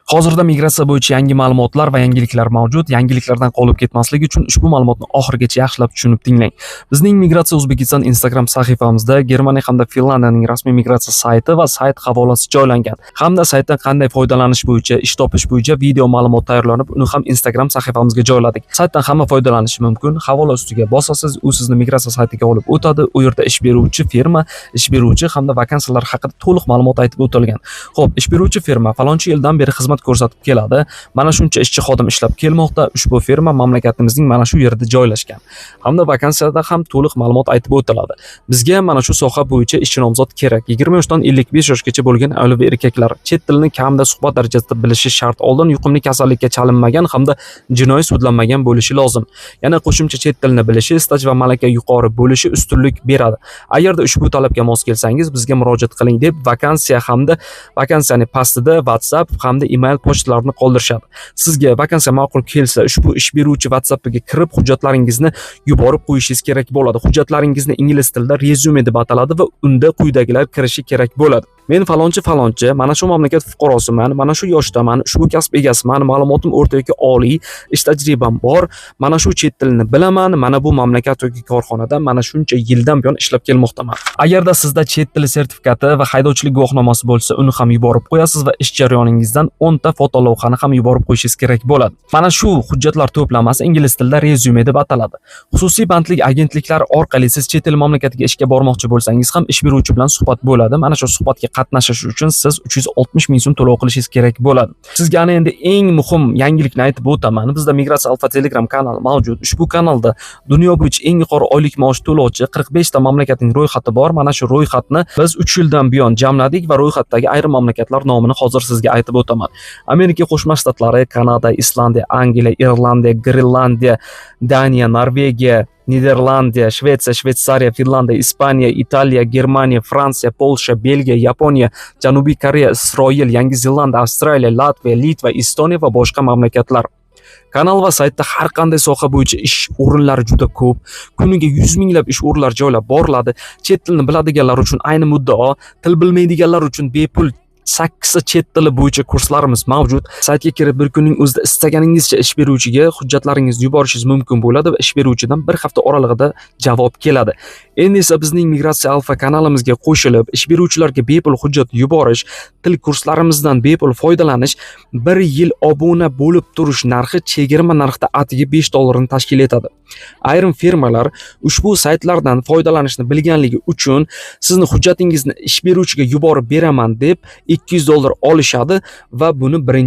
Hozirda migratsiya bo'yicha yangi ma'lumotlar va yangiliklar mavjud. Yangiliklardan qolib ketmaslik uchun ushbu ma'lumotni oxirigacha yaxshilab tushunib tinglang. Bizning Migratsiya O'zbekiston Instagram sahifamizda Germaniya hamda Finlandiyaning rasmiy migratsiya sayti va sayt havolasi joylangan. Hamda saytdan qanday foydalanish bo'yicha, ish topish bo'yicha video ma'lumot tayyorlanib, uni ham Instagram sahifamizga joyladik. Saytdan hamma foydalanishi mumkin. Havola ustiga bosasiz, u sizni migratsiya saytiga olib o'tadi. U yerda ish beruvchi firma, ish beruvchi hamda vakansiyalar haqida to'liq ma'lumot aytib o'tilgan. Xo'p, ish beruvchi firma falonchi yildan beri xizmat ko'rsatib keladi. Mana shuncha ishchi xodim ishlab kelmoqda. Ushbu firma mamlakatimizning mana shu yerida joylashgan. Hamda vakansiyada ham to'liq ma'lumot aytib o'tiladi. Bizga mana shu soha bo'yicha ishchi nomzod kerak. 20 yoshdan 55 yoshgacha bo'lgan ayol va erkaklar chet tilini kamida suhbat darajasida bilishi shart. Oldin yuqumli kasallikka chalinmagan hamda jinoiy sudlanmagan bo'lishi lozim. Yana qo'shimcha chet tilini bilishi, staj va malaka yuqori bo'lishi ustunlik beradi. Agarda ushbu talabga mos kelsangiz, bizga murojaat qiling deb vakansiya hamda vakansiyaning pastida WhatsApp hamda email pochtalarini qoldirishadi. Sizga vakansiya ma'qul kelsa, ushbu ish beruvchi WhatsAppga kirib hujjatlaringizni yuborib qo'yishingiz kerak bo'ladi. Hujjatlaringizni ingliz tilida rezyume deb ataladi va unda quyidagilar kirishi kerak bo'ladi. Men falonchi, mana shu mamlakat fuqarosiman, mana shu yoshdaman, ushbu kasb egasiman, ma'lumotim o'rta yoki oliy, ish tajribam bor, mana shu chet tilini bilaman, mana bu mamlakat yoki korxonada mana shuncha yildan buyon ishlab kelmoqdaman. Agarda sizda chet tili sertifikati va haydovchilik guvohnomasi bo'lsa, uni ham yuborib qo'yasiz va ish jarayoningizdan 10 ta fotolavhani ham yuborib qo'yishingiz kerak bo'ladi. Mana shu hujjatlar to'plamasi ingliz tilida rezyume deb ataladi. Xususiy bandlik agentliklari orqali siz chet el mamlakatiga ishga bormoqchi bo'lsangiz ham ish beruvchi bilan suhbat bo'ladi. Mana shu suhbatga qatnashish uchun siz 360 ming so'm to'lov qilishingiz kerak bo'ladi. Sizga ana endi eng muhim yangilikni aytib o'taman. Bizda Migratsiya Alfa Telegram kanali mavjud. Ushbu kanalda dunyo bo'yicha eng yuqori oylik maosh to'lovchi 45 ta mamlakatning ro'yxati bor. Mana shu ro'yxatni biz 3 yildan buyon jamladik va ro'yxatdagi ayrim mamlakatlar nomini hozir sizga aytib o'taman. Amerika Qo'shma Shtatlari, Kanada, Islandiya, Angliya, Irlandiya, Grenlandiya, Daniya, Norvegiya, Niderlandiya, Shvetsiya, Shveysariya, Finlandiya, Ispaniya, Italiya, Germaniya, Fransiya, Polsha, Belgiya, Yaponiya, Janubiy Koreya, Isroil, Yangi Zelandiya, Avstraliya, Latviya, Litva, Estoniya va boshqa mamlakatlar. Kanal va saytda har qanday soha bo'yicha ish o'rinlari juda ko'p. Kuniga 100 minglab ish o'rinlari joylab boriladi. Chet tilini biladiganlar uchun ayni muddao, til bilmaydiganlar uchun bepul 8 ta chet tili bo'yicha kurslarimiz mavjud. Saytga kirib bir kunning o'zida istaganingizcha ish beruvchiga hujjatlaringizni yuborishingiz mumkin bo'ladi va ish beruvchidan bir hafta oralig'ida javob keladi. Endi esa bizning Migratsiya Alfa kanalimizga qo'shilib, ish beruvchilarga bepul hujjat yuborish, til kurslarimizdan bepul foydalanish, 1 yil obuna bo'lib turish narxi chegirma narxda atigi $5 tashkil etadi. Ayrim firmalar ushbu saytlardan foydalanishni bilganligi uchun sizni hujjatingizni ish beruvchiga yuborib beraman deb $200 olishadi va buni birinchi